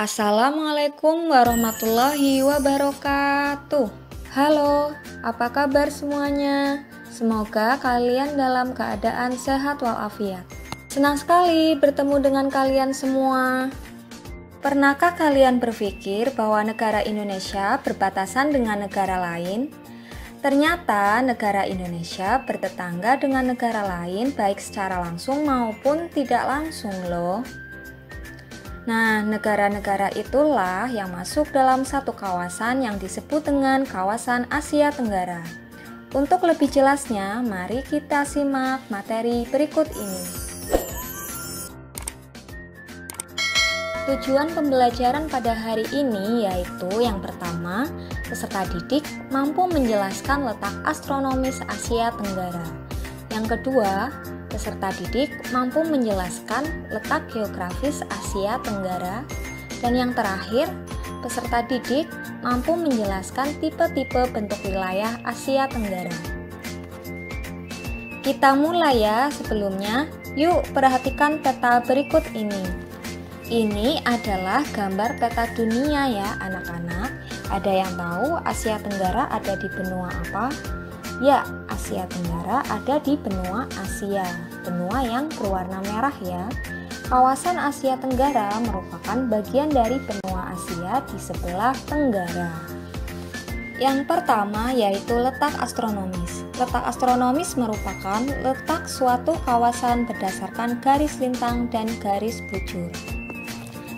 Assalamualaikum warahmatullahi wabarakatuh. Halo, apa kabar semuanya? Semoga kalian dalam keadaan sehat walafiat. Senang sekali bertemu dengan kalian semua. Pernahkah kalian berpikir bahwa negara Indonesia berbatasan dengan negara lain? Ternyata negara Indonesia bertetangga dengan negara lain baik secara langsung maupun tidak langsung loh. Nah, negara-negara itulah yang masuk dalam satu kawasan yang disebut dengan kawasan Asia Tenggara. Untuk lebih jelasnya, mari kita simak materi berikut ini. Tujuan pembelajaran pada hari ini yaitu yang pertama, peserta didik mampu menjelaskan letak astronomis Asia Tenggara. Yang kedua, peserta didik mampu menjelaskan letak geografis Asia Tenggara. Dan yang terakhir, peserta didik mampu menjelaskan tipe-tipe bentuk wilayah Asia Tenggara. Kita mulai ya. Sebelumnya, yuk perhatikan peta berikut ini. Ini adalah gambar peta dunia ya anak-anak. Ada yang tahu Asia Tenggara ada di benua apa? Ya, Asia Tenggara ada di benua Asia, benua yang berwarna merah ya. Kawasan Asia Tenggara merupakan bagian dari benua Asia di sebelah tenggara. Yang pertama yaitu letak astronomis. Letak astronomis merupakan letak suatu kawasan berdasarkan garis lintang dan garis bujur.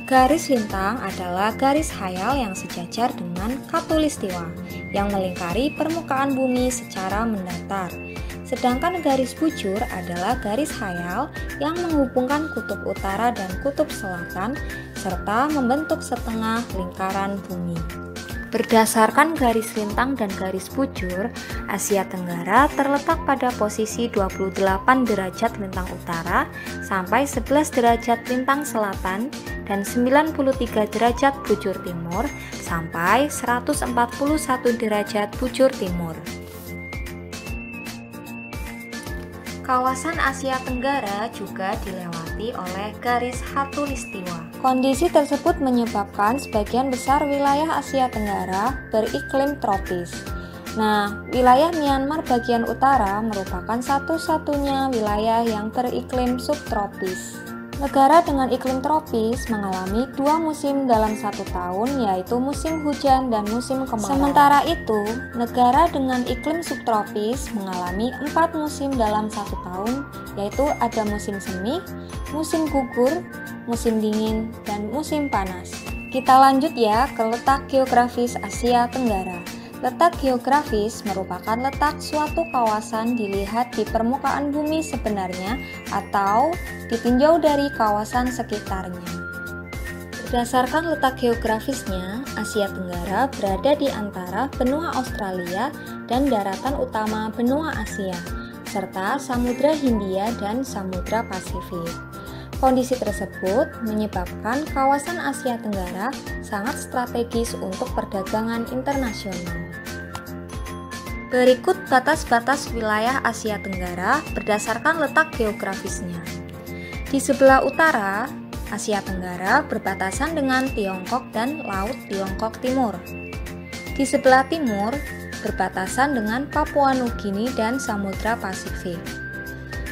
Garis lintang adalah garis khayal yang sejajar dengan khatulistiwa yang melingkari permukaan bumi secara mendatar. Sedangkan garis bujur adalah garis khayal yang menghubungkan kutub utara dan kutub selatan serta membentuk setengah lingkaran bumi. Berdasarkan garis lintang dan garis bujur, Asia Tenggara terletak pada posisi 28 derajat lintang utara sampai 11 derajat lintang selatan dan 93 derajat bujur timur sampai 141 derajat bujur timur. Kawasan Asia Tenggara juga dilewati oleh garis khatulistiwa. Kondisi tersebut menyebabkan sebagian besar wilayah Asia Tenggara beriklim tropis. Nah, wilayah Myanmar bagian utara merupakan satu-satunya wilayah yang beriklim subtropis. Negara dengan iklim tropis mengalami dua musim dalam satu tahun, yaitu musim hujan dan musim kemarau. Sementara itu, negara dengan iklim subtropis mengalami 4 musim dalam satu tahun, yaitu ada musim semi, musim gugur, musim dingin, dan musim panas. Kita lanjut ya ke letak geografis Asia Tenggara. Letak geografis merupakan letak suatu kawasan dilihat di permukaan bumi sebenarnya atau ditinjau dari kawasan sekitarnya. Berdasarkan letak geografisnya, Asia Tenggara berada di antara benua Australia dan daratan utama benua Asia, serta Samudra Hindia dan Samudra Pasifik. Kondisi tersebut menyebabkan kawasan Asia Tenggara sangat strategis untuk perdagangan internasional. Berikut batas-batas wilayah Asia Tenggara berdasarkan letak geografisnya. Di sebelah utara, Asia Tenggara berbatasan dengan Tiongkok dan Laut Tiongkok Timur. Di sebelah timur, berbatasan dengan Papua Nugini dan Samudra Pasifik.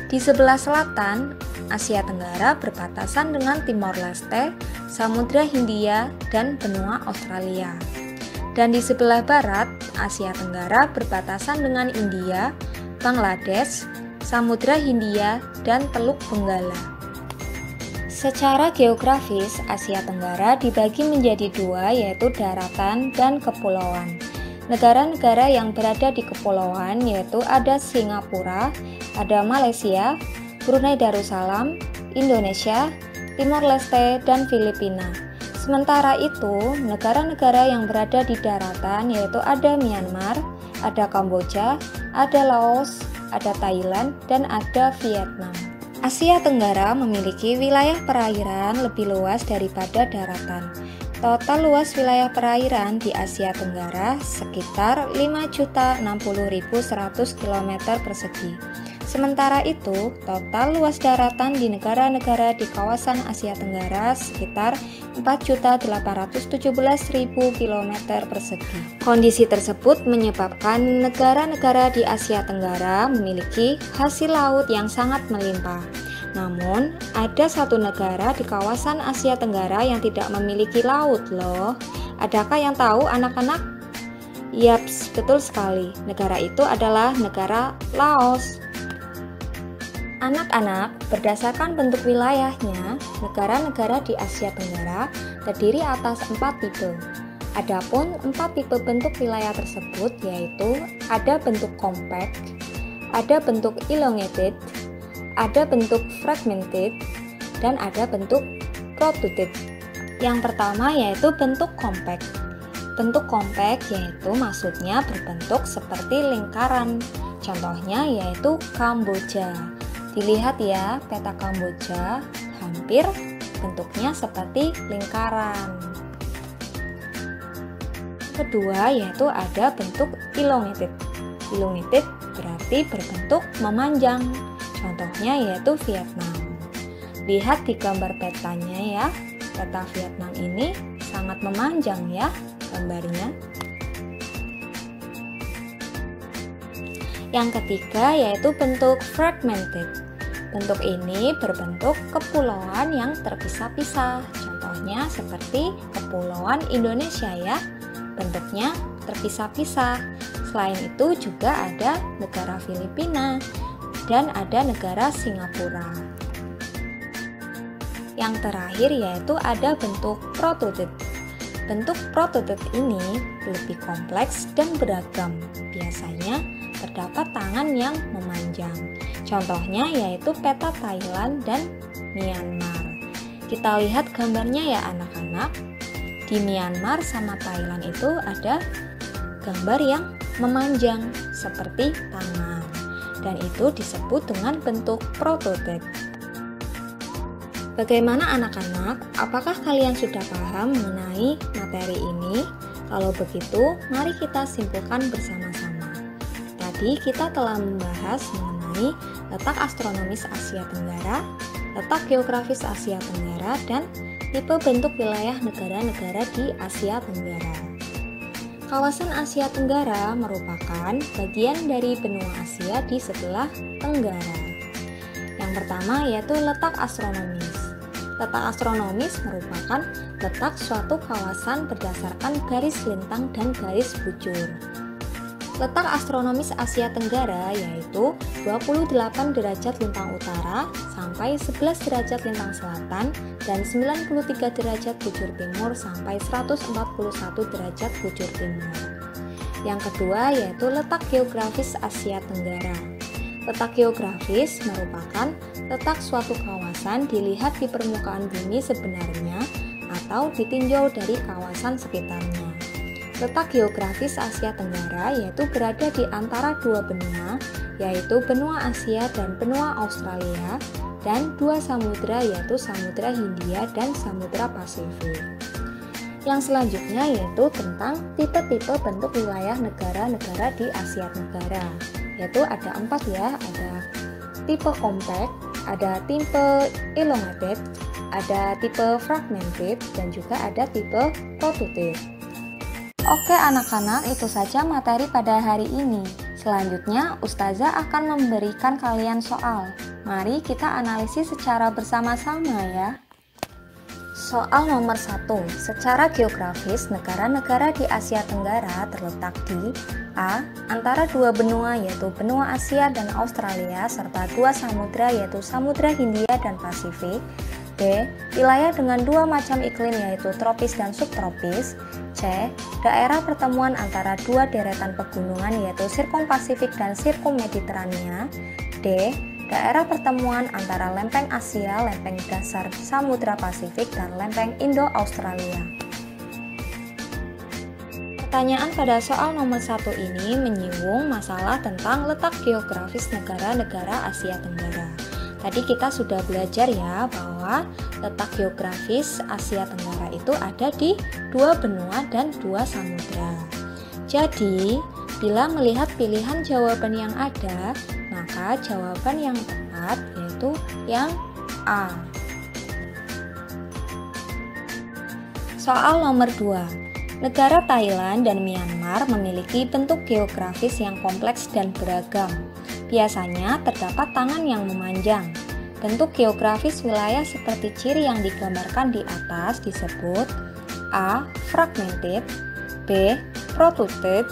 Di sebelah selatan, Asia Tenggara berbatasan dengan Timor Leste, Samudra Hindia, dan benua Australia. Dan di sebelah barat, Asia Tenggara berbatasan dengan India, Bangladesh, Samudra Hindia, dan Teluk Benggala. Secara geografis, Asia Tenggara dibagi menjadi dua, yaitu daratan dan kepulauan. Negara-negara yang berada di kepulauan yaitu ada Singapura, ada Malaysia, Brunei Darussalam, Indonesia, Timor Leste, dan Filipina. Sementara itu, negara-negara yang berada di daratan yaitu ada Myanmar, ada Kamboja, ada Laos, ada Thailand, dan ada Vietnam. Asia Tenggara memiliki wilayah perairan lebih luas daripada daratan. Total luas wilayah perairan di Asia Tenggara sekitar 5.060.100 km persegi. Sementara itu, total luas daratan di negara-negara di kawasan Asia Tenggara sekitar 4.817.000 km persegi. Kondisi tersebut menyebabkan negara-negara di Asia Tenggara memiliki hasil laut yang sangat melimpah. Namun, ada satu negara di kawasan Asia Tenggara yang tidak memiliki laut loh. Adakah yang tahu anak-anak? Yaps, betul sekali. Negara itu adalah negara Laos. Anak-anak, berdasarkan bentuk wilayahnya, negara-negara di Asia Tenggara terdiri atas 4 tipe. Adapun 4 tipe bentuk wilayah tersebut yaitu ada bentuk compact, ada bentuk elongated, ada bentuk fragmented, dan ada bentuk protruded. Yang pertama yaitu bentuk compact. Bentuk compact yaitu maksudnya berbentuk seperti lingkaran. Contohnya yaitu Kamboja. Dilihat ya, peta Kamboja hampir bentuknya seperti lingkaran. Kedua yaitu ada bentuk elongated. Elongated berarti berbentuk memanjang. Contohnya yaitu Vietnam. Lihat di gambar petanya ya, peta Vietnam ini sangat memanjang ya gambarnya. Yang ketiga yaitu bentuk fragmented. Bentuk ini berbentuk kepulauan yang terpisah-pisah. Contohnya seperti Kepulauan Indonesia ya. Bentuknya terpisah-pisah. Selain itu juga ada negara Filipina dan ada negara Singapura. Yang terakhir yaitu ada bentuk protruded. Bentuk protruded ini lebih kompleks dan beragam. Biasanya terdapat tangan yang memanjang. Contohnya yaitu peta Thailand dan Myanmar. Kita lihat gambarnya ya anak-anak. Di Myanmar sama Thailand itu ada gambar yang memanjang seperti tangan. Dan itu disebut dengan bentuk protruded. Bagaimana anak-anak? Apakah kalian sudah paham mengenai materi ini? Kalau begitu, mari kita simpulkan bersama-sama. Tadi kita telah membahas mengenai letak astronomis Asia Tenggara, letak geografis Asia Tenggara, dan tipe bentuk wilayah negara-negara di Asia Tenggara. Kawasan Asia Tenggara merupakan bagian dari benua Asia di sebelah tenggara. Yang pertama yaitu letak astronomis. Letak astronomis merupakan letak suatu kawasan berdasarkan garis lintang dan garis bujur. Letak astronomis Asia Tenggara yaitu 28 derajat lintang utara sampai 11 derajat lintang selatan dan 93 derajat bujur timur sampai 141 derajat bujur timur. Yang kedua yaitu letak geografis Asia Tenggara. Letak geografis merupakan letak suatu kawasan dilihat di permukaan bumi sebenarnya atau ditinjau dari kawasan sekitarnya. Letak geografis Asia Tenggara yaitu berada di antara dua benua, yaitu benua Asia dan benua Australia, dan dua samudra yaitu Samudra Hindia dan Samudra Pasifik. Yang selanjutnya yaitu tentang tipe-tipe bentuk wilayah negara-negara di Asia Tenggara, yaitu ada 4 ya, ada tipe compact, ada tipe elongated, ada tipe fragmented, dan juga ada tipe protruded. Oke anak-anak, itu saja materi pada hari ini. Selanjutnya, Ustazah akan memberikan kalian soal. Mari kita analisis secara bersama-sama ya. Soal nomor 1. Secara geografis, negara-negara di Asia Tenggara terletak di A. Antara dua benua yaitu benua Asia dan Australia serta dua samudra yaitu Samudra Hindia dan Pasifik. B. Wilayah dengan dua macam iklim yaitu tropis dan subtropis. C. Daerah pertemuan antara dua deretan pegunungan yaitu Sirkumpasifik dan Sirkummediterania. D. Daerah pertemuan antara lempeng Asia, lempeng dasar Samudra Pasifik, dan lempeng Indo-Australia. Pertanyaan pada soal nomor 1 ini menyinggung masalah tentang letak geografis negara-negara Asia Tenggara. Tadi kita sudah belajar ya bahwa letak geografis Asia Tenggara itu ada di dua benua dan dua samudra. Jadi, Bila melihat pilihan jawaban yang ada, maka jawaban yang tepat yaitu yang A. Soal nomor 2. Negara Thailand dan Myanmar memiliki bentuk geografis yang kompleks dan beragam. Biasanya terdapat tangan yang memanjang. Bentuk geografis wilayah seperti ciri yang digambarkan di atas disebut A. Fragmented, B. Protruded,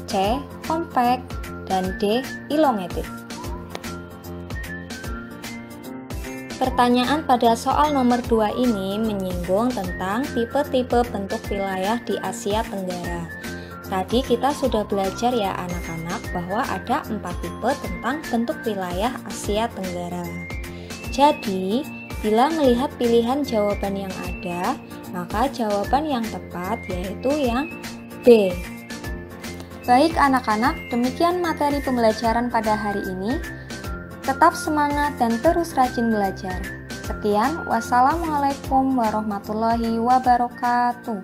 C. Compact, dan D. Elongated. Pertanyaan pada soal nomor 2 ini menyinggung tentang tipe-tipe bentuk wilayah di Asia Tenggara. Tadi kita sudah belajar ya anak-anak bahwa ada 4 tipe tentang bentuk wilayah Asia Tenggara. Jadi, bila melihat pilihan jawaban yang ada, maka jawaban yang tepat yaitu yang B. Baik anak-anak, demikian materi pembelajaran pada hari ini. Tetap semangat dan terus rajin belajar. Sekian, wassalamualaikum warahmatullahi wabarakatuh.